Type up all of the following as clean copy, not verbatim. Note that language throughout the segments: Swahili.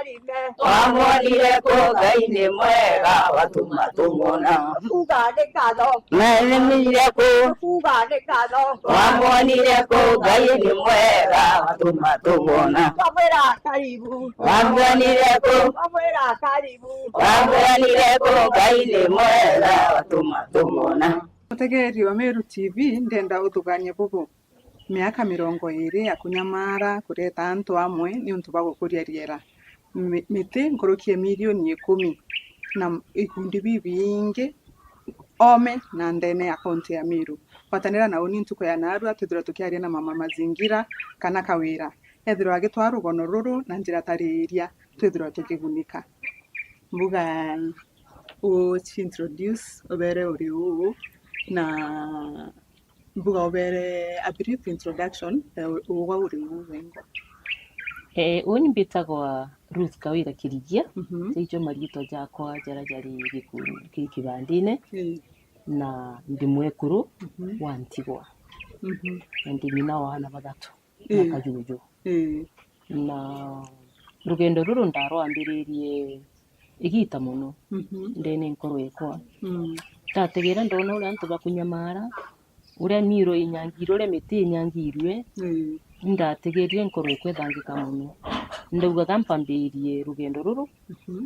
karime Wamwonire ko Ngai nĩ mwega watũma tũmwona kuga nĩ ngatho menire ko kuga nĩ ngatho wamwonire ko Ngai nĩ mwega watũma tũmwona wamwĩra karibu wamwonire ko wamwĩra karibu wamwonire ko Ngai nĩ mwega watũma tũmwona. Mutegeri wa Meru TV ndenda uthugania bubu miaka 20 ya kunyamara kureta antu amwe ni untu bagukuria riera miti ngurukie milioni 10 na ikundi bibingi ome na ndene ya kaunti ya Meru kwatanira na uni ntuko ya narua twithira tukiaria na mama mazingira kana kawira ethirwa agitwara rugono ruru na njira tariria twithira tukigunika mbuga o introduce obere uri uu na mbuga obere a brief introduction uwa uri wengo. Uni mbitagwa Ruth Kawira Kirigia ijo marito jakwa jarajari gikundi kibandine na ndi mwekuru wa Ntigwa ndi nyina wa bana bathatu na kajuju na rugendo ruru ndarwambiririe igita muno ndene nkoro yakwa ndategera ndona uri antu bakunyamara uri miro inyangiro uri miti inyangirwe ndategerie nkoro ikwethangika muno ndauga kampambirie rugendo ruru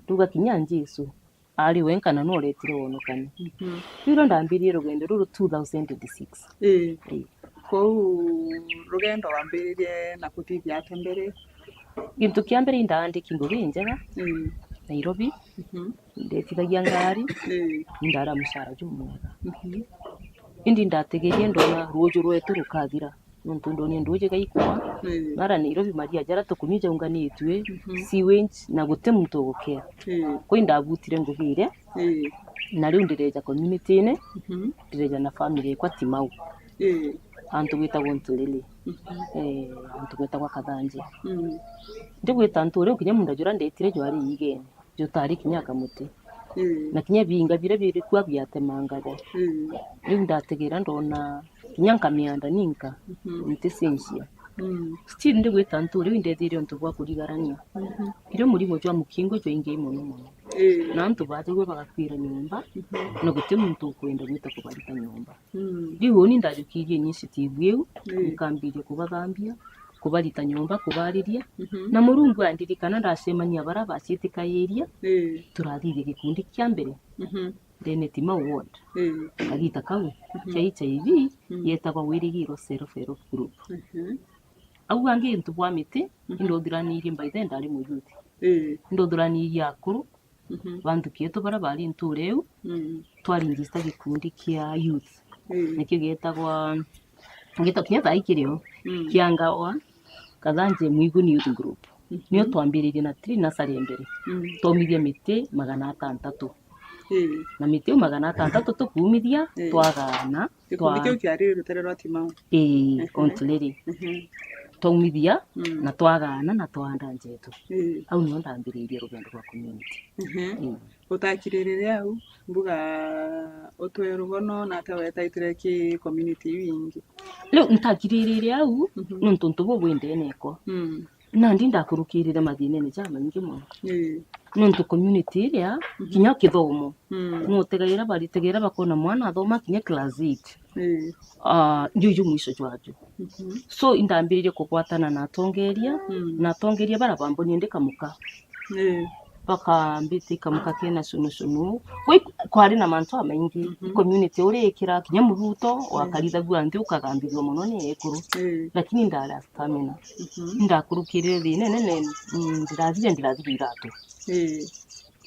ruga kinya Jesu ari wenkana no retire wonokani biro ndambirie rugendo ruru 2006 ko rugendo wambiririe na kutithia atembere gintu kiambere ndaandiki ngugi njega Nairobi ndetithagia ngari ndara mushara jumwega indi ndategerie ndona ruojo rwetu rukathira nuntu ndoni nduje gaikwa mara Nairobi maria jara tukunyija unganitwe sewage na gute muntu gukea ko indabutire ngugire na riu ndireja community ne ndireja na family kwa Timau antu gwitagwo Ntulili antu gwitagwo Kathanje ndigwita antu riu kinya mundu jura ndetire jwari igene jo tari kinya kamuti na kinya binga bire kwa byatemangare riu ndategera ndona kinya nkamianda ninka ntisensia still ndigwita antu riu ndethire untu bwa kurigarania iro murimo jwa mukingo jwa inge muno na antu bategwe bagakwira nyumba no gute muntu kwenda gwita kubarika nyumba riu ni ndajukirie initiative yeu nikambirie kubathambia kubarita nyumba kubariria na murungu andirikana ndacemania bara bacitikayiria turathire gikundi kia mbere ndene Timau ward agita kau kia HIV yetagwa Wirigiro Self Help Group au angi ntu bwa miti indothiranire by then ndari muyuthi ndothiranire akuru bantu kieto bara bari ntu reu twaringista gikundi kia youth nikio getagwa kinya thaikirio kiangawa Kathanje Mwiguni Youth Group niyo twambiririe na tri na sari mbere tomithia miti 600 na miti 600 tukumithia twagana gikundi kiari rutererwa Timau Ontuliri twumithia na twagana na twanda njetu au niyo ndambiririe rugendo rwa community utakiririria au mbuga utwe rugono na tawetaitire ki community wingi leo ntakiririria au nuntu bo bwendeneko na ndi ndakurukirire mathine ni jama nyingi muno nuntu community iria kinya kithomo mutegaira baritegera bakona mwana athoma kinya class 8 juju mwisho jwaju so indambiririe kukwatana na tongeria bara bamboni ndika muka baka mbiti kamuka kena sunu kwari na mantu amaingi community uri ikira kinya muhuto wakalitha gwa ndi ukagambithwa muno ni ekuru lakini ndara stamina ndakurukirire thine nene ndirathire iratu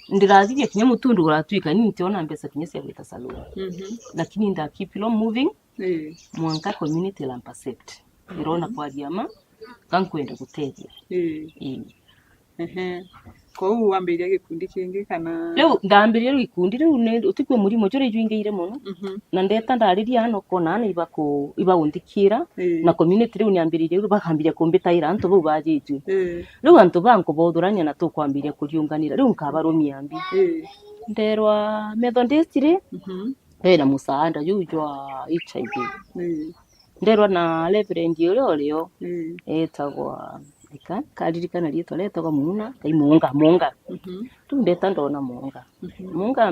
ndirathire kinya mutundu uratwika ni ntiona mbesa kinya cia gwita salon lakini nda keep on moving mwanka community lampaset irona kwa diama kankwenda gutethia ko wambiria gikundi kingi kana leo ndambiria gikundi riu utikwe murimo jore juingeire muno na ndeta ndariria hano kona na iba undikira na community riu nyambiririe riu bakambiria kumbitaira antu bo bajitu riu antu banko bothurania na tukwambiria kuriunganira riu nkabarumia ambi nderwa Methodist ri na musaanda jujwa HIV nderwa na reverend yoleo etagwa ika karirikana rietwa retagwa Muna kai Munga tundeta ndona Munga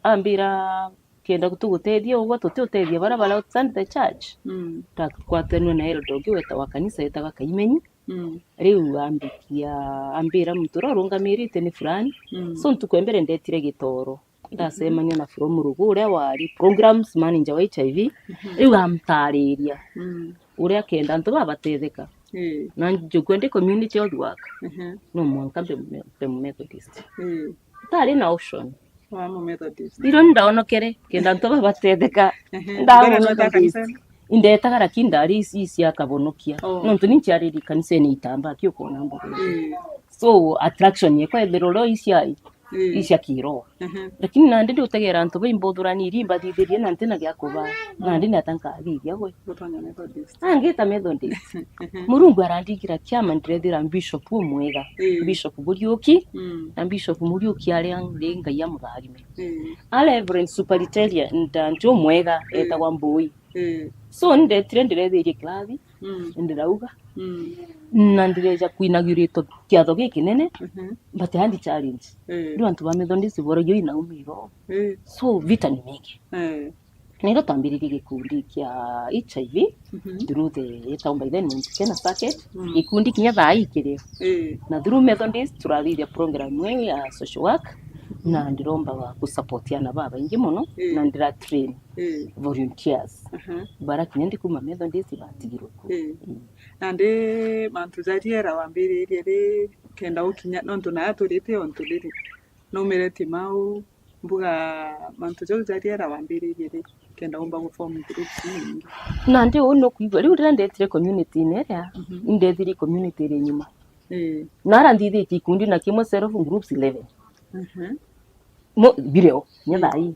ambira kenda gutugutethia uguo tututethia bara outside the church twakwatanwa na eldo giweta wa kanisa yetaga Kaimenyi riu ambira muturo rungamirite ni fulani so ntukwembere ndetire Gitoro ndacemania na from Rugu uria wari programs manager wa HIV riu amtariria uria kenda ntu babatetheka na njugwende community health work no mwanka be Methodist tari na option wa Methodist iro ndaonokere kenda ntu babatetheka ndaonokere indetaga lakini ndari isi cia kabonokia no ntu ninchiariri kanisa ni itamba kio kona mbo so attraction ye kwa thiroro isia kiro lakini nandi utegera ntu bimbothurani irimba thithirie na ntina gya kuba nandi natanka thithia gwe gutanya Methodist angita Methodist Murungu arandikira kiama ndrethira bishop mwega bishop Buriuki na bishop Muriuki aria ndenga ya mutharime ala Reverend Superintendent ndio mwega etagwa Mbui so ndetire ndirethirie klathi ndirauga na ndireja kuinagurito kiatho gikinene but handi challenge ndio antu ba Methodist boro yo ina umiro so vita ni mingi nero tambiririe gikundi kia HIV through the town by then Kena Circuit ikundi kinya thai kire na through Methodist turathithia program we ya social work na ndiromba wa kusupportiana baba ingi muno na ndira train volunteers bara kinyandi kuma Methodist batigirwe nande mantu jariera wambiririe ri kenda ukinya nontu na turite ontu riri no mereti mau mbuga mantu jariera wambiririe ri kenda umba guform groups nyingi na ndio no kuigwa riu ndetire community neria ndethiri community ri nyuma nara ndithiti kundi na kimwe self groups 11 mo bireo nyathai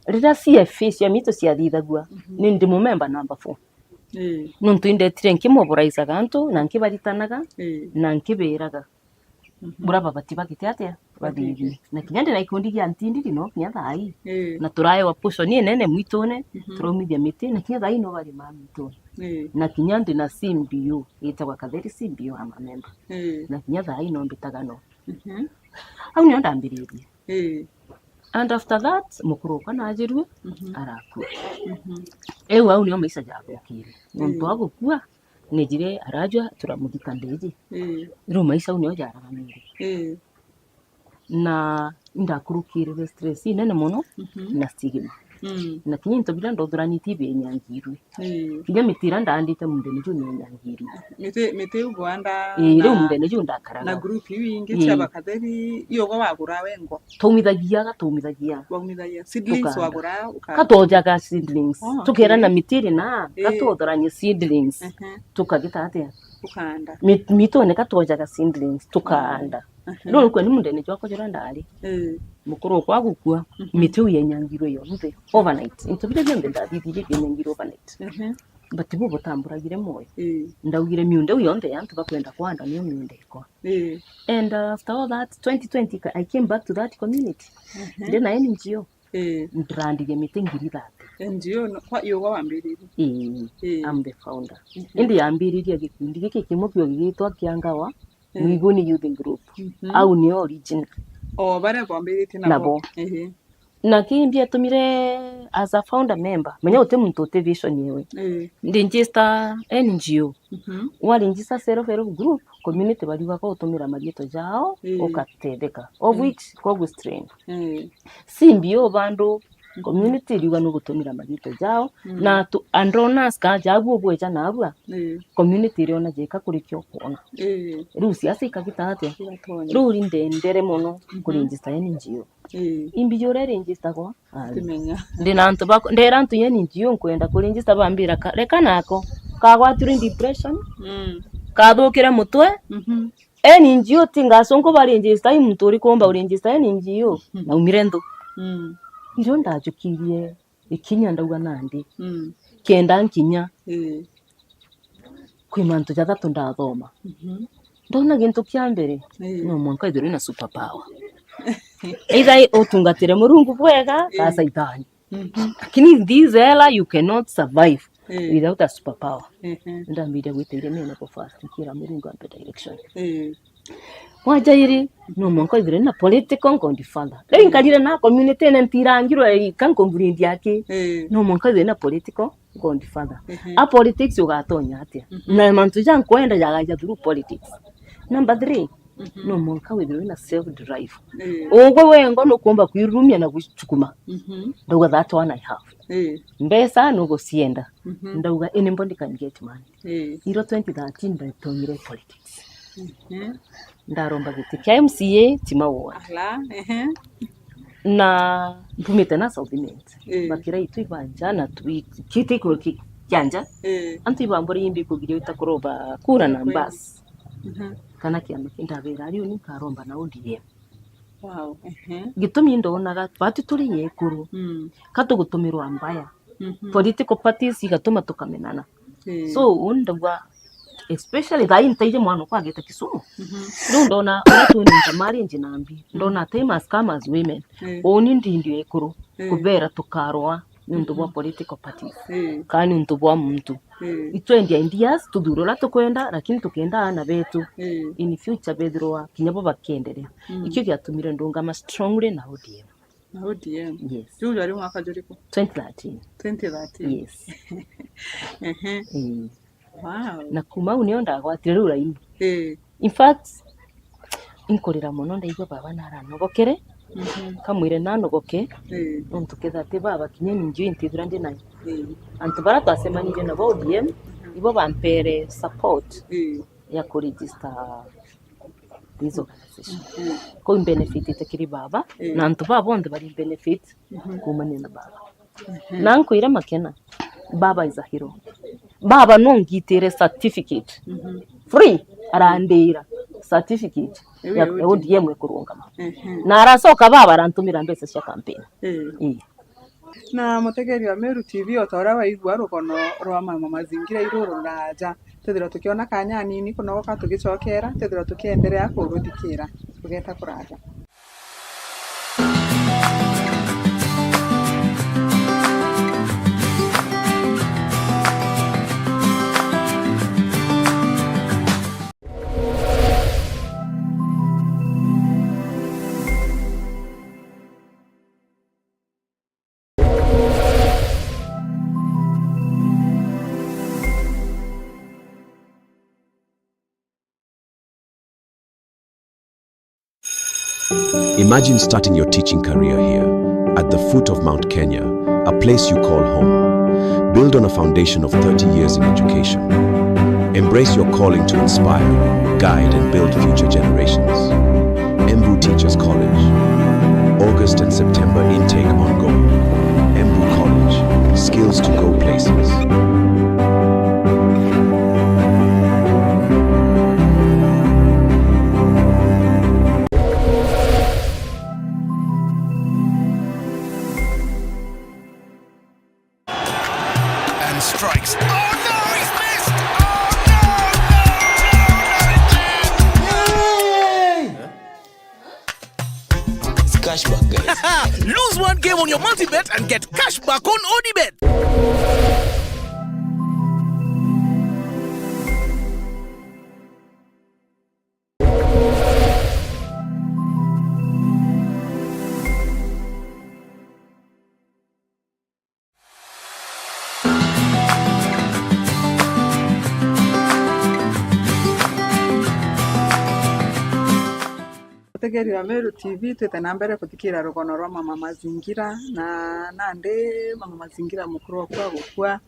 rira CFA cia mito cia thithagua ni ndi member number 4 nuntu indetire nkimoboraiza gantu na nkibaritanaga na nkibiraga buraba batibagite atia bathithi na kinyande na ikundi gia ntindi no nyathai na turaye wa pusho ni nene mwitone turomithia miti na nyathai no bari ma mitone na kinyande na CMBU itagwa Katheri CMBU ama member na nyathai no mbitaga no au ni ndambiririe and after that mukuru kana ajiru araku ewa au ni omaisa jago kire muntu agukua nejire arajwa turamugika ndeji ro maisa unyo jaraga miri na ndakurukire stress nene muno na stigma na kinyi ntobira ndodurani tibe nyangirwe kinya mitira ndandite mundene jo nyangiri mete ugwanda ire mundene jo ndakaraga na group wingi cyaba Katheri yogo wagura wengo tumithagia seedlings wagura katojaga seedlings tukera na mitiri na katodoranye seedlings tukagita atia tukanda mitone katojaga seedlings tukanda no ko ni mundene jo akojora ndari mukuru kwa gukua mitu yenyangirwe yo muthe overnight intobire ngende ndathithire yenyangirwe overnight but bo botamburagire moyo ndaugire miunde uyonde yantu bakwenda kwanda niyo miunde ko and after all that 2020 I came back to that community then I NGO ndrandige mitengiri that NGO kwa yoga wambiririe I'm the founder indi yambiririe gikundi giki kimopyo gigitwa Kiangawa Mwiguni Youth Group au ni origin bare bombiritie nabo na kimbia tumire as a founder member menya uti muntu uti vision yewe ndinjista NGO wali njista self group community bali wako utumira magito jao ukatedeka of which kwa strain simbio bando community liwa no gutumira magito jao na tu andronas ka jagu bweja nabwa community riona jeka kurikyo kuona rusi asika gitate ruri ndendere mono kurinjista NGO imbijore register kwa timenya ndinantu bako nderantu yeni NGO kwenda kurinjista bambira reka nako kagwatira depression kathukire mutwe NGO tingasongo barinjista muturi komba urinjista NGO na umirendo iro ndajukirie ikinya ndauga nandi kenda nkinya kwimantu jathatu ndathoma ndona gintu kia mbere no mwanka ithuri na super power either utungatire Murungu bwega ka saitani lakini this era you cannot survive without a superpower ndambire gwiteire mena ko fast kira Murungu ampe direction wajairi no monko ithire na political ngondifanda rĩu nkarire na community na ntirangirwe kankomburendi yake no monko ithire na political ngondifanda a politics ugatonya atia na mantu jan kwenda jagaja through politics. Number 3 no monka withire na self drive ogwe wengo no kumba kwirumia na guchukuma ndauga that one I have mbesa no gocienda ndauga anybody can get money iro 2013 ndatonyire politics ndaromba giti kia MCA timawo na mbumite na supplement bakira itu ibanja na twikite ko kyanja antu ibambori imbi kugirio itakuroba kura na bus kana kiama kindabera ari uni karomba na ODM. Wow. Gitumi ndonaga batu turi yekuru katugutumirwa mbaya political parties igatuma tukamenana so undagwa especially that intaije mwana kwa geta Kisumu ndona watu ni tamari njinambi ndona time scammers women oni ndio yekuru kubera tukarwa nindubwa political parties kandi ndubwa muntu itwendia indias tudurora tukwenda lakini tukenda na betu in future bedroa kinyabo bakenderea ikyo gyatumire ndunga ma strongly na ODM. Na ODM. Yes. Juu ari mwaka joriko 2013. Yes. Wow. Na kuma unio ndagwatire rura inu in fact inkorera muno ndaigwa baba naranogokere kamwire nanogoke ntuketha ati baba kinye ninjo intithira ndi nayo antu bara twasemanire na ODM ibo bampere support ya kuregister hizo organization ko benefit itakiri baba na antu baba onde bari benefit kumanya na baba nankwira makena baba is a hero baba nongitere certificate free arandira certificate ya ODM ekurungama na arasoka baba arantumira mbese cia campaign na mutegeri wa Meru TV otora waigua rugono rwa mama mazingira iruru raja tethira tukiona kanya nini kunogoka tugicokera tethira tukiendelea kuruthikira tugeta kuraja. Imagine starting your teaching career here, at the foot of Mount Kenya, a place you call home. Build on a foundation of 30 years in education. Embrace your calling to inspire, guide, and build future generations. Embu Teachers College. August and September intake ongoing. Embu College. Skills to go places. Strikes. Oh no, he's missed! Oh no, It's cashback, guys. Lose one game on your multi-bet and get cashback on ODibet. Mutegeri wa Meru TV twete na mbere kuthikira rugono rwa mama mazingira na nande mama mazingira mukuru kwa gukua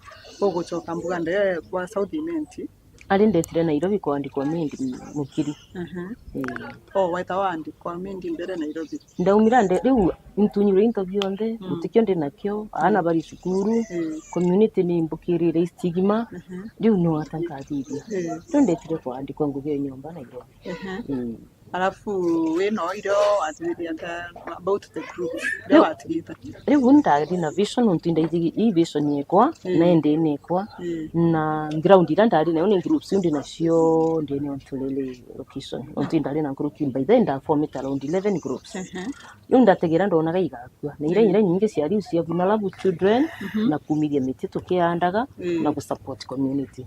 ugucoka mbuga nde kwa Supplement ari ndetire Nairobi kwandikwa Mendi mukiri waita wandikwa Mendi mbere Nairobi ndaumira nde riu intunyure interview onde mutikyo ndi nakyo ana bari shukuru community ni mbukirire stigma riu no atankathithia ndetire kwandikwa ngugi nyomba Nairobi Alafu wino iro atiriata about the group. Leo atirita. Riu ndari na vision untinda i vision yekwa na ende nekwa na ground ira ndari na one groups undi na cio ndene ontulele location untinda na group by then da form it around 11 groups. Yunda tegera ndona gaigakua na ira nyingi cia riu cia vulnerable children na kumiria miti tukiandaga na ku support community.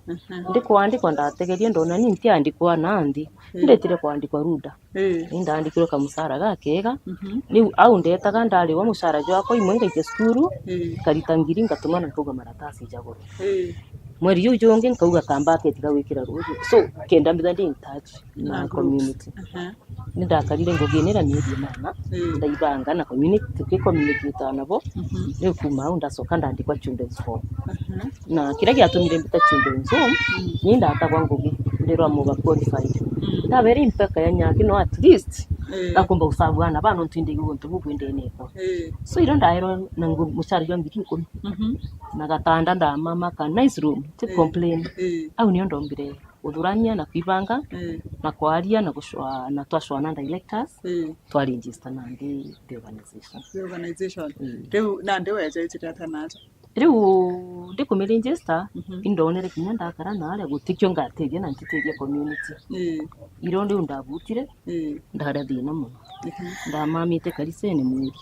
Ndikwandikwa ndategeria ndona ni ntiandikwa nandi ndetire kwandikwa ruda ndandikirwe kamusara gakega ni au ndetaga ndari wa musara jwako imwe ngaike skuru karita ngiri ngatumana kuga maratasi jagoro mweri uyu jonge nkauga kambake tiga wikira ruju so kenda mbitha ndi in touch na community ndakarire ngogenera miezi mana ndaibanga na community tukicommunicate nabo ni kuma au ndacoka ndandikwa children's home na kira giatumire mbita children's home ni ndatagwa ngugi ndirwa muga qualified nda very impeka ya nyaki no at least akumba usabwana bano ntinde guntu bugwinde neko so iro ndairo na mushari yo mbiki ko na gatanda nda mama ka nice room to complain au ni ndombire udurania na kwibanga na kwaria na gushwa na twashwana na electors twa register na the organization Leo na ndewe yaitata nacho riu ndikumiregister indonere kinya ndakara na aria gutikyo ngateria na ntiteria community iro ndi ndabutire ndara thina muno ndamamite karisene mwiri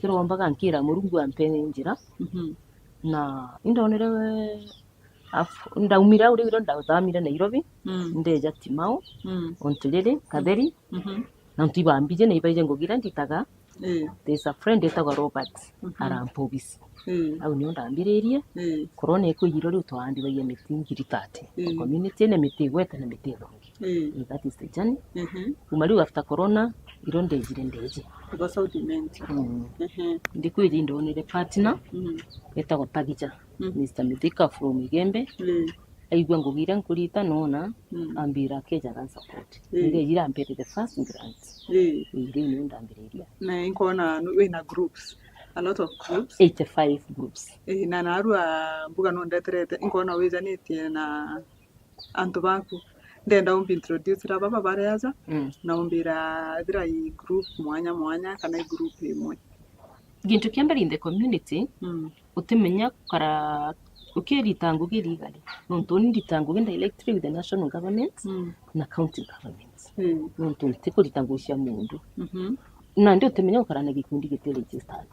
kirombaga nkira murungu ampene njira na indonere ndaumira uri iro ndathamire Nairobi ndeja Timau ontulele Katheri na ntibambije na ibaije ngogira nditaga there's a friend etagwa Robert arampobisi au niyo ndambiririe corona ikuyiro ri utwandi baye mitingiri 30 community ne mitigweta na mitigongi that is the journey umari after corona iro ndejire go supplement ndikwiri ndonere partner etagwa Pagicha Mr. Mithika from Igembe aigwa ngogira nkurita nona ambira keja ran support ndejira ambere the first grant iri ni ndambiriria na inkona wena groups a lot of groups 85 groups na narua mbuga no ndeterete inkona wejanite na antu baku ndenda introduce ra baba bareaza na umbira thira i group mwanya kana i group imwe gintu kiambere in the community utimenya kara ukiritangu giligari nontoni nditangu genda electric with the national government na county government nontoni tikuritangu cia mundu na ndio utimenya ukarana gikundi gitele registered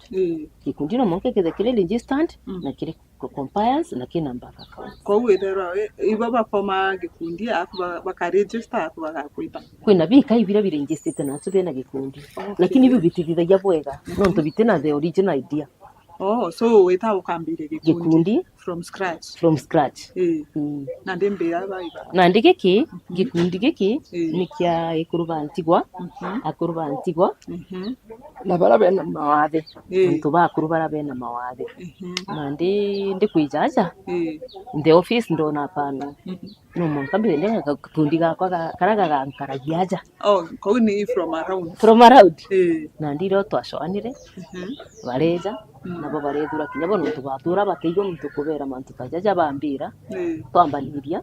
gikundi no monke kile registered na kile compliance na kina mbaka account kwa wethera ibaba forma gikundi afu baka register afu bakakuipa kwina bika ibira bire registered na tube na gikundi lakini bibi bitithithagia bwega nonto bitena the original idea so weta ukambire gikundi from scratch na ndembera baiba na ndigiki gikundi giki nikia ikurubantigwa akurubantigwa na barabe na mawathe ntu bakurubara bena mawathe na ndikwijaja the office ndona pano no monkambire ndenga gikundi gakwa karaga nkaragiaja ko ni from around na ndiro twashwanire bareja nabo barethura kinya bono tubatura bakeigo muntu kubera mantu kajaja bambira twambaniria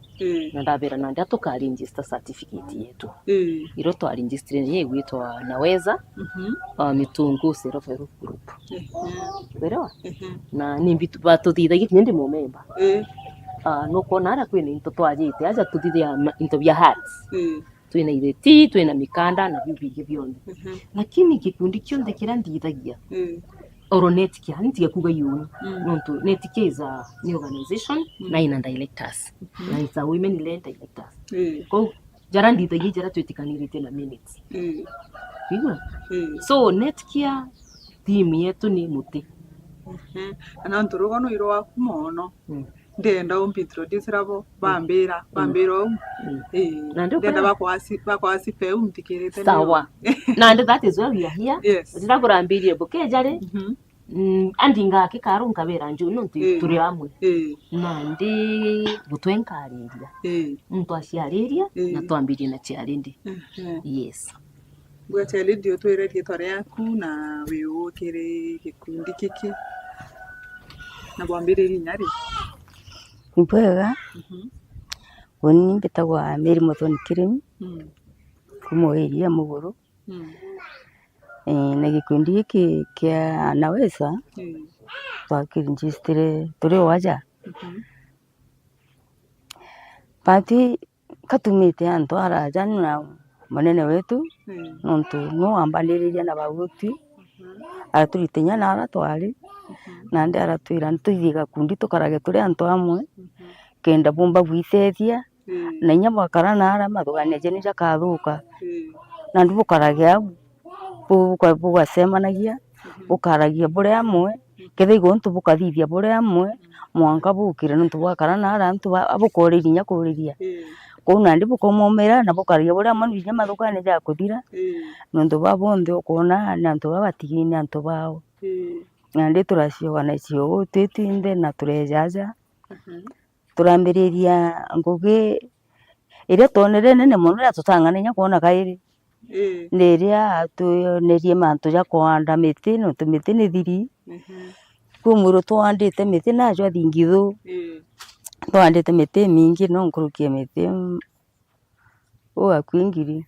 na ndabera na ndia tukaregister certificate yetu iro twa register yewe twa naweza mitungu serofero group bero na nimbitu batutithagia kinya ndi member no konara kwene into twajite aja tutithia into bya hearts twina ireti twina mikanda na bibi byonde lakini gikundi kionde kirandithagia Oronet kia ntiye kuga yuni nonto netike is a new organization na ina directors na it's a women led directors ko jarandi tagi jara twitikanirite na minutes so netkia team yetu ni muti ana nturugo no iro wakumono ndenda introduce rabo bambira ndenda bakwasi pe umtikirete sawa na that is why we are here ndirakurambirie bukejare andinga kikaru nkabera nju no turi amwe na ndi gutwenkariria muntu aciariria na twambirie na ciarindi yes bwa challenge twere tware yaku na wewe kire gikundi kiki na bwambire nyari Mbega woni betagwa Mary Muthoni Kirimi kumuiria muguru na gikundi giki kia anaweza twakirinjistire turi waja pati katumite antu araja na munene wetu nontu no ambandiriria na baguti aturitinya na aratwari na ndi aratwira ntithie gakundi tukarage turi antu amwe kenda bumba gwithethia na inya mwakara na ara mathugania jeni jakathuka na ndubukarage au bugasemanagia bukaragia buri amwe ketha igontu bukathithia buri amwe mwanka bukire nontu bwakara na ara antu abukoriria nya kuriria kou nandi bukomomera na bukaria buri amwe inya mathugania jakuthira nontu babonthe ukona ni antu babatigini ni antu bao nandi turacioganaicia ugu twitwinthe na turejaja turambiriria ngugi iria tuonere nene muno ria tutang'ania kuona kairi ni iria tuonerie mantu ja kuhanda miti nontu miti ni thiri kwi mwiru tuhandite miti najo athingithu tuhandite miti mingi no nkurukie miti akwi 1000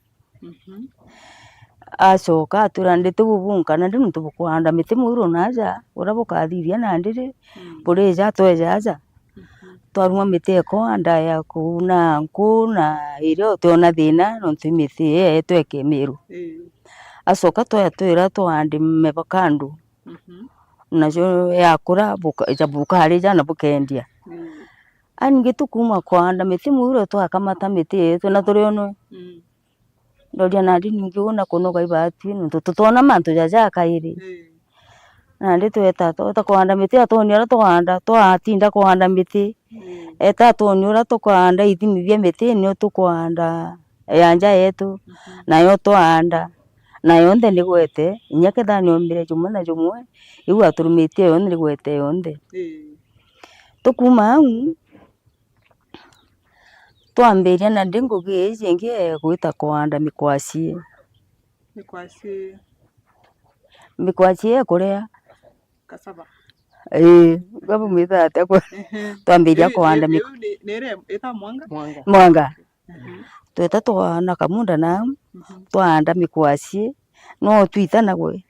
acoka atwira ndite bubunka nandi nontu bukuhanda miti mwiru naja uria bukathithia nandiri burija twejaja twaruma miti ekuhanda ya kuna nku na irio tuona thina nontu miti tweke miru acoka twatwira tuhandi mevakandu nacio yakura bukarija na bukendia aningi tukuma kuhanda miti mwiru twakamata miti yetu na turi ono ndoria nandi ningi una kunoga ibati nontu tutona mantu jaja kairi nandi tweta kuhanda miti atoni aria tuhanda twatinda kuhanda miti eta atoni uria tukuhanda ithimithia miti nio tukuhanda yanja yetu nayo tuhanda nayo nthe nigwete inya ketha niomire jumwe na jumwe iu aturumitie yo nigwete yonthe tukuma au twambiria na ndi ngugi ici ingi gwita kuhanda mikwachie kuria Cassava. Gabu mitha atia kwa twambiria kuhanda eta mwanga mwanga tweta tuhana kamunda na twahanda mikwachie no twitana gwe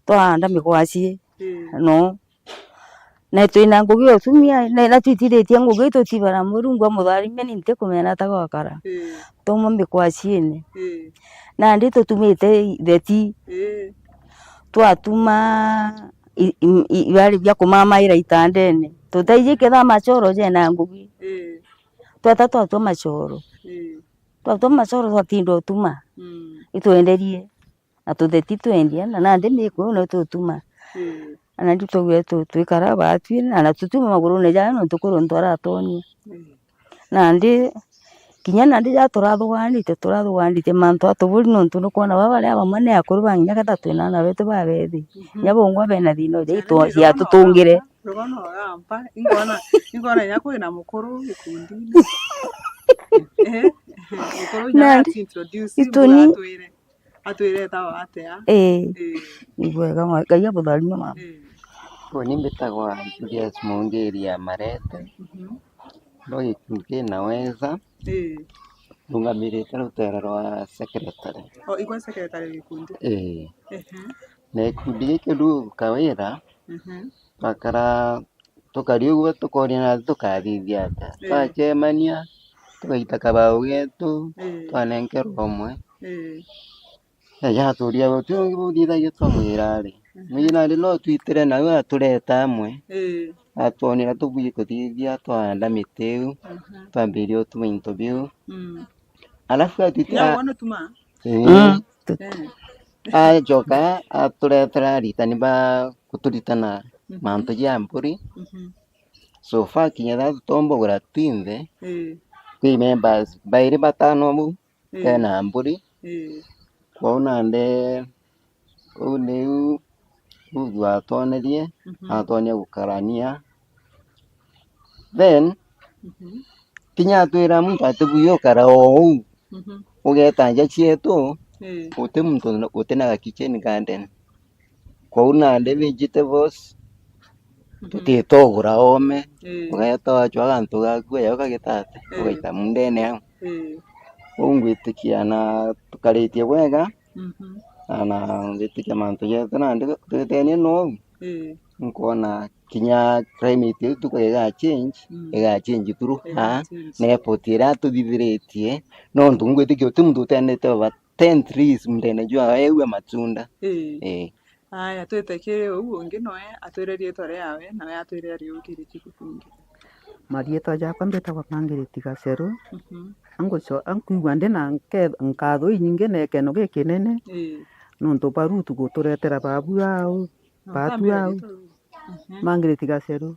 twahanda mikwachie no na twina ngugi utumia na twitiritie ngugi tutibara murungu mutharime ninte kumena ta gwakara tuma mikwachie na ndi tutumite theti twatuma ibari bya kumamaira itandene tutaije ketha machoro jena ngugi tweta twatuma machoro twatindo tuma itwenderie na tutheti twendia na nandi mikwe no tutuma na ndi tugwe twikara batwi na tutuma maguru ne jana tukuru ndora toni na ndi kinya nandi ja turathuganite mantu atuburi nontu nukuona babari abamwe ni akuru banginya ketha twina na betu babethi nyabongwa bena thino jaitwa cia tutungire rogono gampa ingona nyako ina mukuru gikundi mukuru nya introduce ituni atwire tawa atea igwega ngai abutharima mama Koni mbitagwa Julius Mungeria Marete no gikundi naweza rungamirite rutera rwa secretary igwa secretary gikundi na gikundi giki ru kawira bakara tukari uguo tukoria na tukathithia ata twacemania tugaita kabao getu twanenkerwo umwe yaturia gutungi buthithagia twamwira ri mwira ri no twitire nawe atureta amwe atwonera tubuye kuthithia twahanda miti iu twambirie utuma interview alafu atwitira ajoka aturetera ritani ba kuturitana mantu ja mburi so far kinya tutombogora twinthe kwi members bairi batano mu kena mburi kwauna nde uneu ugwa tonerie atonia gukarania then kinya twira muntu atubuyo kara ou ugetanja chietu ute muntu utena kitchen garden kwauna nde vegetables tutitogura ome ugeta wachwa gantu gaku yaoka gitate ugaita mundene au ungwitikia na tukaritie wega na ngitikia mantu yetu na nditenie no nkona kinya climate tuko ega change through na airport ira tuthithiritie no ndungwitikia utimtu tenete over 10 trees mndene jua ewe matunda aya twetekire uguo ngi noe atwirerie tore yawe nawe atwirerie ukiriti kufungi marietwa jakwa mbetagwa Margaret Gaceru ankuigua ndi na nkatho inyingi na ekeno gikinene nontu barutu guturetera babu ao batu ao Margaret Gaceru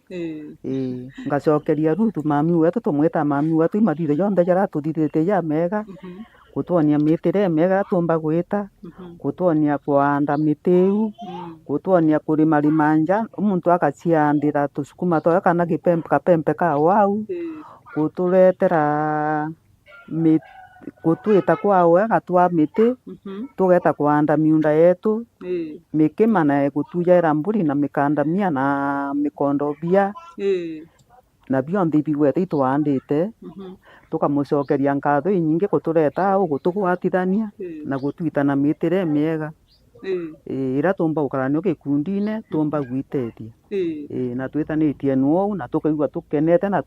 ngacokeria rutu mami wetu tumwita mami wetu imathitho yonthe jaratuthithite ja mega gutuonia mitire mega tumba gwita gutuonia kuanda mitiu gutuonia kurima rimanja umuntu akaciandira tusukuma toya kana kapempe ka wau guturetera gutwita kwao wega twa miti tugeta kuanda miunda yetu mikima na gutujaira mburi na mikandamia na mikondobia na bionthe bigwete itwandite tukamucokeria nkatho inyingi gutureta au gutugwatithania na gutwitana mitire miega ira tumba ukaranio gikundine tumba gwitethia na twitanitie nuo na tukaigua tukenete na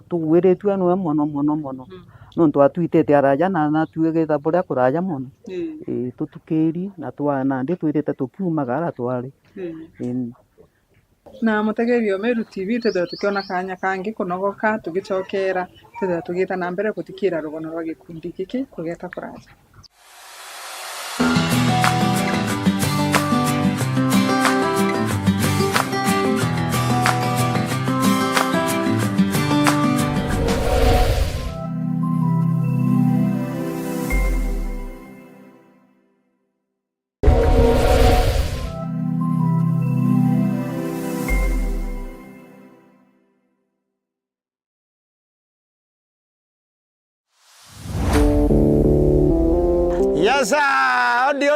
tugwiritwe nuo mono nontu atwitete araja na tuigetha buria kuraja mono tutukiri na twana ndi twirite tukiumagara twari na mutegerio Meru TV tethe tukiona kanya kangi kunogoka tugicokera tethe tugita na mbere gutikira rugono rwa gikundi giki kugeta kuraja. Yes, odi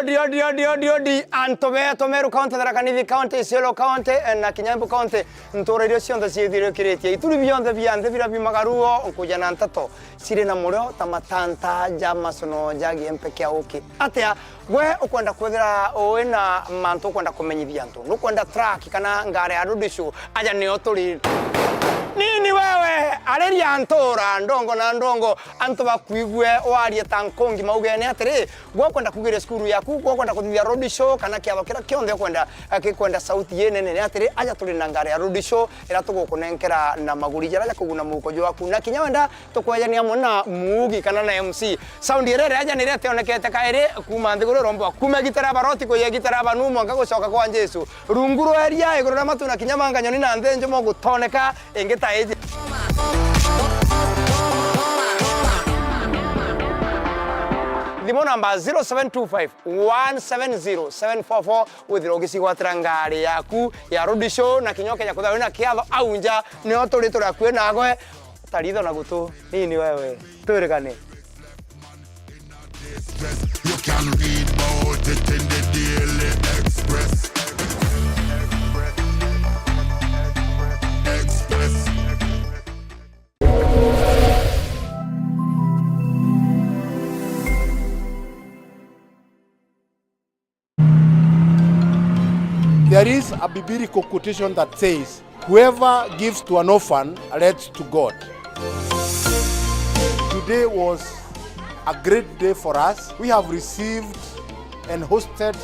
anto Meru County, Tharaka Nithi County, Isiolo County, na Kinyambu County, ntorerio cionthe ciithire kiretie ituri bionthe bianthe bira bimagaruo nkuja na ntato sire na murio tamatanta jamasono jagi empeke auki atia gwe ukwenda kwethira wina mantu ukwenda kumenyithia antu nukwenda track kana ngare ya rudishu aja nio turi nini wewe areria antora ndongo na ndongo antu bakwigwe warie tankongi maugene atiri gwo kwenda kugira skuru yaku gwo kwenda kuthithia road show kana kiabo kira kionthe kwenda sauti yenene atiri aja turi na ngare ya road show ira tugukunenkera na maguri jara kuguna muko jo waku na kinya wenda tukwejania mona mugi kana na MC sound irere aja nirete onekete kaire kuma ndiguro rombo kuma gitara baroti ko ye gitara banu mwanga gucoka kwa Jesu runguru eria iguru na matuna kinya manga nyoni na ndenjo mo gutoneka engeta eji Thimo namba 0725 170 744 withira ugisigwatira ngari yaku ya road show na kinyoke ya kuthawe na kiatho aunja ni oturi turakwe nagwe taritho na gutu nini wewe turekane. You can read about it in the Daily Express. There is a biblical quotation that says, whoever gives to an orphan lends to God. Today was a great day for us. We have received and hosted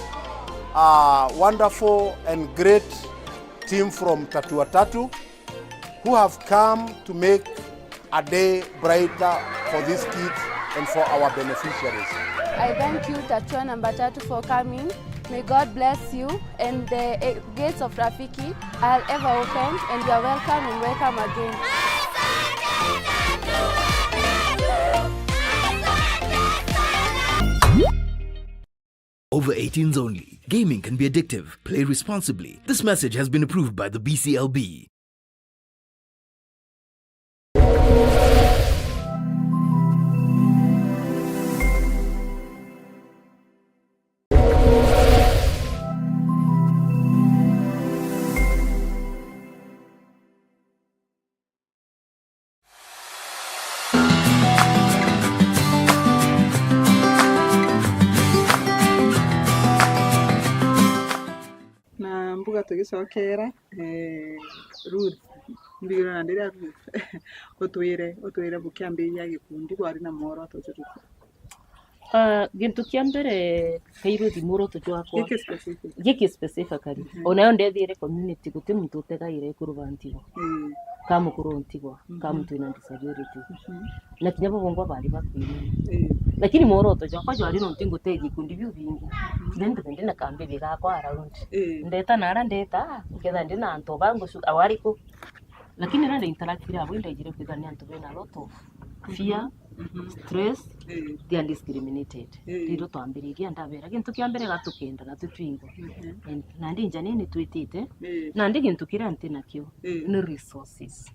a wonderful and great team from Tatua Tatu who have come to make a day brighter for these kids and for our beneficiaries. I thank you, Tatua number 3 for coming. May God bless you, and the gates of Rafiki are ever open, and you are welcome and welcome again. Over 18s only. Gaming can be addictive. Play responsibly. This message has been approved by the BCLB. mbuga tugicokera Ruth mbigiro na ndira utwire bukiambiria gikundi bwari na muoroto juriku gintu kia mbere kairo thimuoroto jwakwa giki specifically onayo ndethire community guti muntu utegaire kurubantiwa kamukuru ntigwa kamuntu ina disability na kinya bongo bali bakwiri lakini muoroto jwakwa jwari no ntingo tegi kundi biu bingi ndende na kambe bigakwa around ndeta nara ndeta nketha ndina anto bango awariko lakini nande interact abo ndaigire kwithania anto bena lot of fear stress they are discriminated riro twambiriria ndabera gintu kia mbere gatukenda na tutwingo nandi njanini twitite nandi gintu kira ntina kio ni resources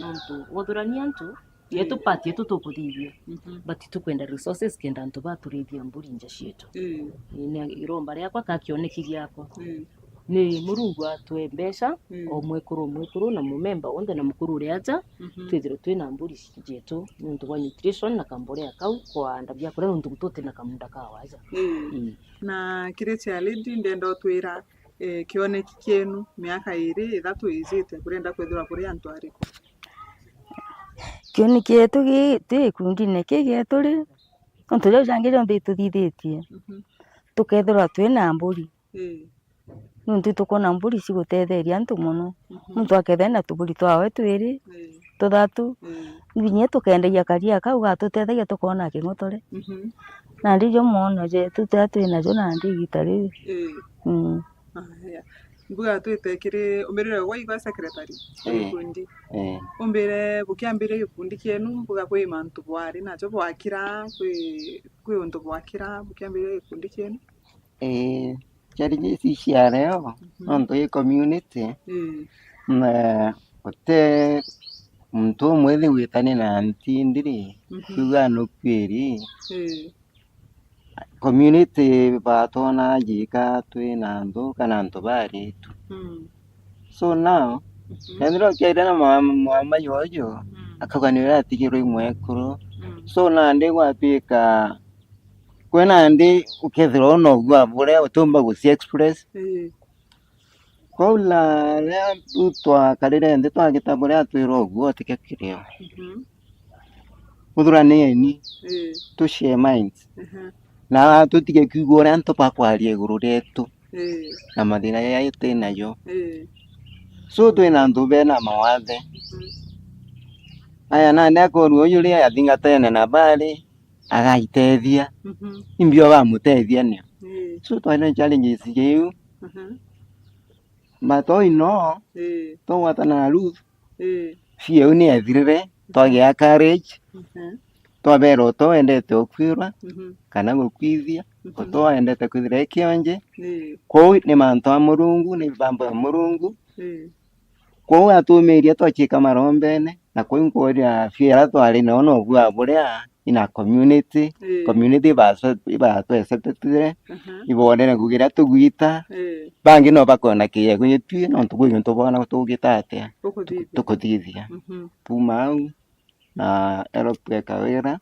nonto wodurania ntu yetu pati yetu tukuthithia but tukwenda resources kenda ntu baturithia mburi nja cietu ni iromba riakwa kakioneki giakwa ni murungu atwe mbeca o mwekuru na mumemba wonde na mukuru uri aja twithire twina mburi cietu nuntu wa nutrition na kambore akau kwa ndabia kure nuntu gutote na kamunda kawaja na kirete alidi ndendo twira kioneki kienu miaka 2-3 izite kurenda kwethira kuri antu ariko kioneki yetu gi kundi neke geturi nuntu leo jangire ndi tuthithitie tukethira twina mburi nuntu tukona mburi cigutetheria antu muno muntu akethe na tuburi twawe twiri tuthatu nginya tukenderia karia kau gatutethegia tukona king'otore na ndijo mono je tutatu na jo na ndi gitari mbuga twetekire umbere wa igwa secretary kundi umbere bukiambire gikundi kienu mbuga kwi mantu bwari na jo bwakira kwi untu bwakira bukiambire gikundi kienu challenge cia leo nonto ye community na ote muntu mwezi witane na ntindiri kuga no kwiri community batona jika twina ndo kana ndo bari tu so now ndiro kyaira na mama yojo akaganira atigiro imwekuru so na ndi gwapika kwena ndi ukethiro no gwa bure utumba gusi express kola ya utwa karire ndi twagita bure atwiro gwo tike kirio udurane ni to share minds na tutige kugora nto pakwarie guru retu na madina ya yote nayo so twina ndube na mawathe aya na ndako ruo yule athingatene na bali agaitethia imbio bamutethia ni so twina challenges yeu mato ino to watana Ruth fie uni ethirire twagia courage twabero to endete okwirwa kana gukwithia to endete kwithira kionje ko ni manto a Murungu ni bamba Murungu ko atumiria twachika marombene na ko inkoria fiera twari no bwa buria ina community basa iba to accepted ibonera kugira tugwita bangi no bakona kiye kunyitwi no tuguyo tubona tugitate tukutithia pumau na erope kawera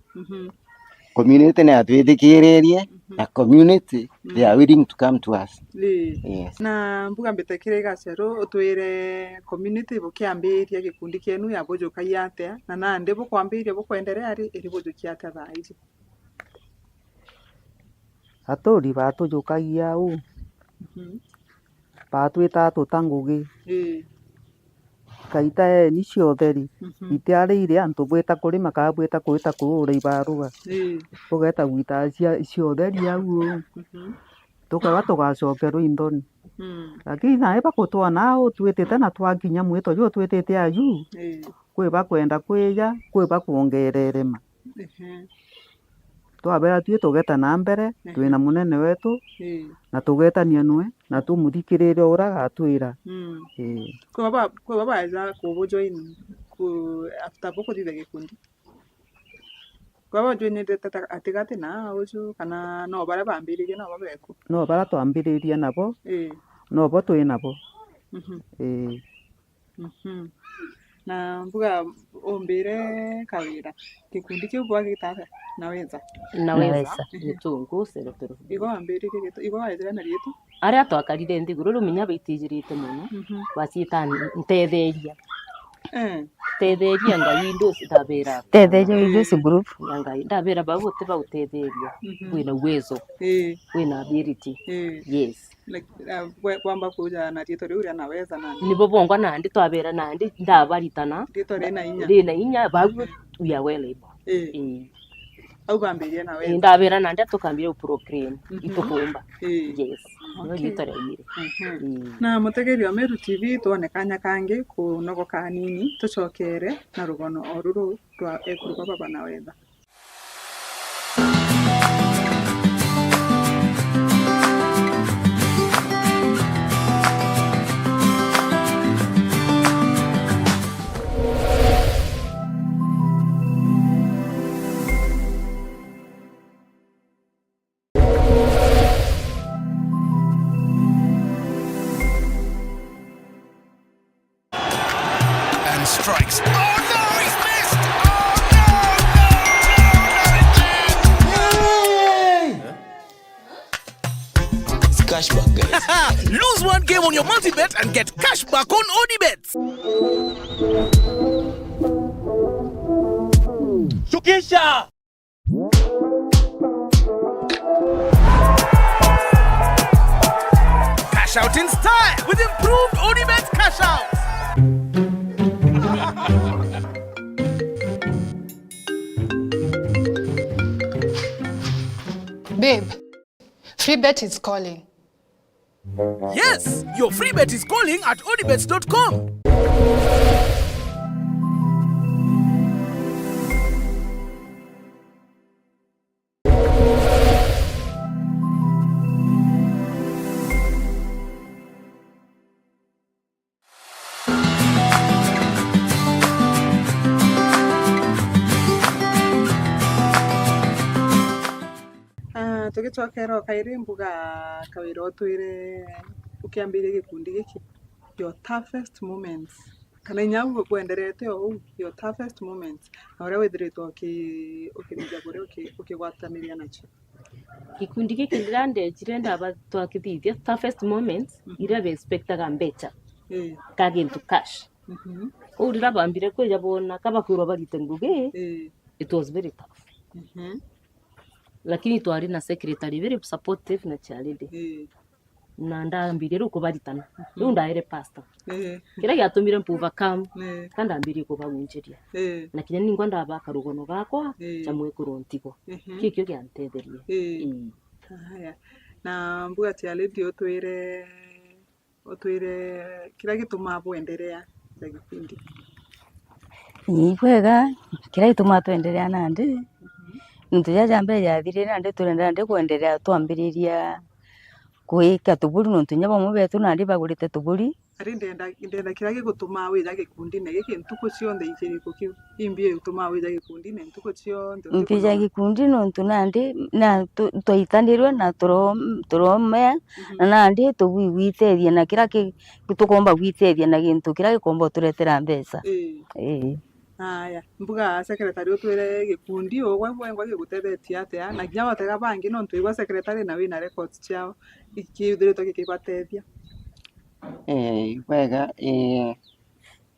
community na twithikirerie na community they are willing to come to us yes na mbuga mbetekire gacero utwire community bukiambiria gikundi kienu ya bojoka yate na nande bukwambiria bukwenderea ari iri bojokia ate thaiji atori batujukagia u batwita tutangugi kaita ni ciotheri itiarire antu bweta kuri makabweta kwita kurura ibaruga ugeta gwita ciotheri au tukaga tugacokerwo indoni lakini nae bakutwa nao twitite na twakinya mwito jo twitite ayu kwe bakwenda kwija kwe bakuongererema twabera tugeta na mbere twina munene wetu na tugetania nwe na tumuthikirire uraga twira kwa baba za ko join ku after boko thithe gikundi kwa baba join ndeta atigate na uju kana no bara bambiririe no babeko no bara twambiririe nabo no bo twina bo na mbuga ombire kawira gikundi kiu bwa gitaga naweza gitungu seretero igo ambire gito igo aithira na rietu aria twakarire nthiguru ruminya bitijirite muno wacita ntetheria tetheria ngai ndu citabira tetheria indo group ngai ndabira baguti bautetheria wina uwezo wina ability yes like kwamba kuja na rietu riu ria naweza nandi nibo bongwa nandi twabira nandi ndabaritana rietu rina inya bagu we are well able au bambirie nawe ndabira nandi tukambire proclaim itukumba yes no gitore ire na mutegeri wa Meru TV tuonekanya kangi kunogoka hanini tucokere na rugono oruru rwa ekuruga baba naweza strikes. Oh no, he's missed! It's cashback, guys. Lose one game on your multi-bet and get cashback on ODBets. Shukisha! Cash out in style with improved ODBets cash out. Babe, free bet is calling. Yes, your free bet is calling at odibets.com. tugicokera kairi mbuga kawira otwire ukiambiria gikundi giki your toughest moments kana nyagu kwenderete o your toughest moments na uria withiritwo ukirija kuri ukigwataniria nacho gikundi giki ndirandejire ndaba twakithithia toughest moments iria be expectaga mbecha kagintu cash urira bambire kwija bona kabakwirwa barite nguge it was very tough lakini twari na secretary very supportive na charity na ndambire ruko baritana ru ndaire pastor kira giatumire mpuva kam kanda ambire ko bagwinjiria na kinya ningwa ndabaka rugono gakwa chamwe kurontigo kikyo giantetherie haya na mbuga charity otwire kira gituma bwenderea za gikundi ni kwega kira gituma twenderea nandi ntujaja mbere yathire nandi turenda ndi kwenderea twambiriria kuika tuburi nontu nyaba mubetu nandi bagurite tuburi ari ndenda kira gigutuma wija gikundi ne giki ntuko cionthe ikiriko kiu imbie gutuma wija gikundi ne ntuko cionthe mpija gikundi nontu nandi na twitanirwe na turome na nandi tugwithethia na kira tukomba gwithethia na gintu kira gikomba turetera mbeca haya mbuga secretary otwire gikundi ogwa ngwa gigutethetia atia na kinya watega bangi nontu igwa secretary na wina records ciao ikithirito gikigwatethia wega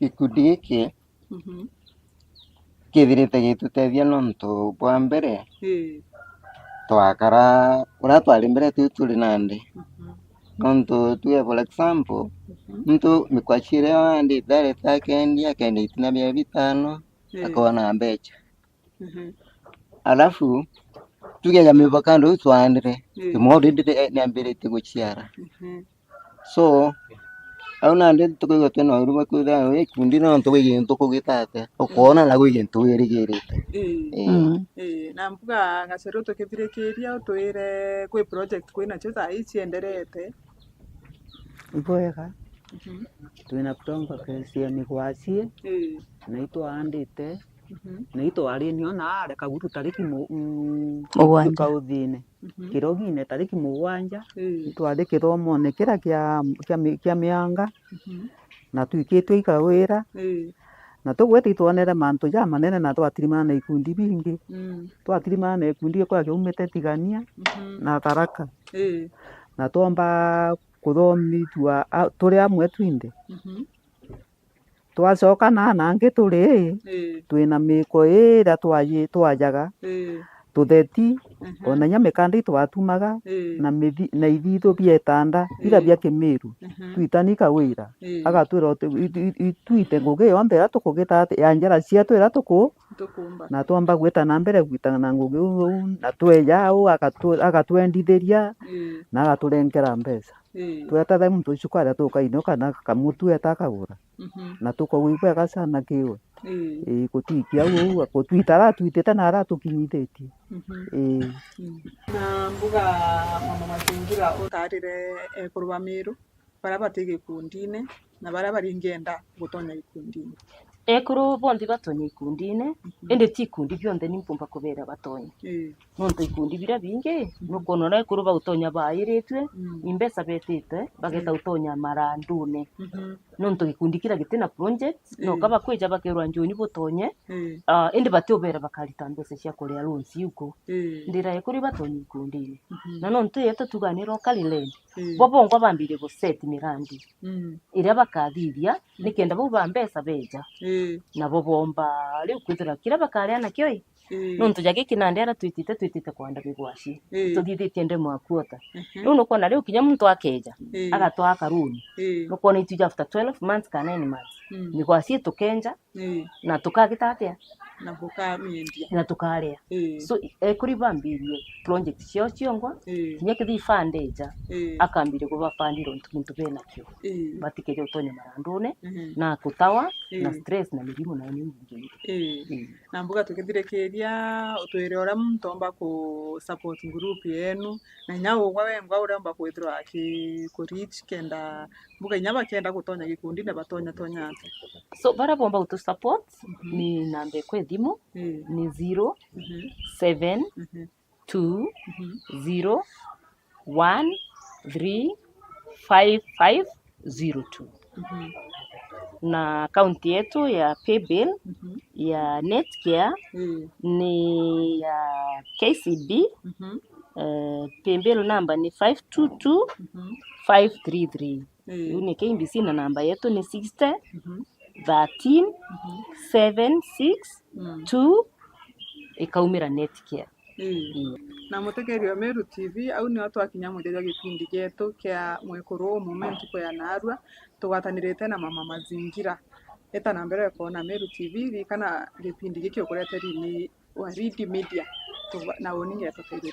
gikundi giki kithirite gitutethia nontu bwa mbere twakara uria twari mbere turi nandi nontu tuge for example mtu mikwachire andi dare takendi akaenda itina bia bitano akaona mbecha alafu tuge mibakando twandire tumodinde niambirite guchiara so au nandi tukigo tena uruba kuda we kundi nontu wigintu kugitate ukona na wigintu wirigirite na mbuga ngacero tukithirekeria utwire kwi project kwina cheza ichienderete iboega twina kutonga kesia migwacie na itwandite na itwarinio na reka gutu tariki mugwanja kauthine kirogine tariki mugwanja itwari kithomone kira kia mianga na twikitwe ikawira na tugwete tuonere mantu ja manene na twatirimana na ikundi bingi twatirimana na ikundi kwa kiumite tigania na Tharaka na twamba kuthomithua turi amwe twinde twacoka na nangi turi twina miko ira twajaga tutheti ona nya mikandi twatumaga na ithithu bietanda ira bia Kimiru twitanika wira agatwira twite ngugi yonthe ya tukugita ya njara cia twira na twamba gwita na mbere gwita na ngugi na tweja au agatwendithiria na agaturengera mbeca tweta muntu ucio kwaria tukainoka na kamutu etakagura na tukawigwa gacana kiwe gutikia au gutwitara twitete na aratukinyithitie na mbuga mama mazingira utarire kurwa Meru bara batege kundine na bara bari ngenda gutonya ikundine ekuru bondi batonya ikundine ende ti kundi bionde nimpumba kubera batonya nonto ikundi bira bingi nukonora ekuru bautonya bairetwe imbesa betete bageta utonya marandune nonto ikundi kira gitena project no kaba kweja bakerwa njoni butonye ende batobera bakarita mbese cia kuria loans yuko ndira ekuru batonya ikundine na nonto yeto tuganiro kalilende bobongo bambire go set mirandi ira bakathiria nikenda bo bambesa beja nabo bomba riu kwithira kira bakaria na kyo nonto jage kinandera twitite kwanda bigwashi tuthithitie nde mwakuota riu nukona riu kinya muntu akeja agatwa karuni nukona itu after 12 months kana 9 months bigwashi tukenja na tukagitatia na buka miendia na tukaria so kuri bambirie project cio ciongwa kinya kithi fandeja akambire kuba fandiro muntu bena kyo batikeje utonye marandune na kutawa na stress na mirimu na nyingi na mbuga tukithirekeria utwire ora mtomba ku support group yenu na nyawo gwawengwa uramba kwithirwa ku reach kenda mbuga nyaba kenda gutonya gikundi na batonya tonyate so bara bomba utu support ni nambe kwe thimu ni 0 7 2 0 1 3 5 5 02 na akaunti yetu ya paybill ya Netcare ni ya KCB paybill number ni 522 533 ni KBC na namba yetu ni 60 13 76 2 ikaumira Netcare na mutegerio Meru TV au ni watu akinya muteja gipindi getu kia mwekuru moment ko ya narua tugwatanirite na mama mazingira eta na mbere ko na Meru TV kana gipindi gikio kureteri ni Waridi Media na woninge ya tofauti.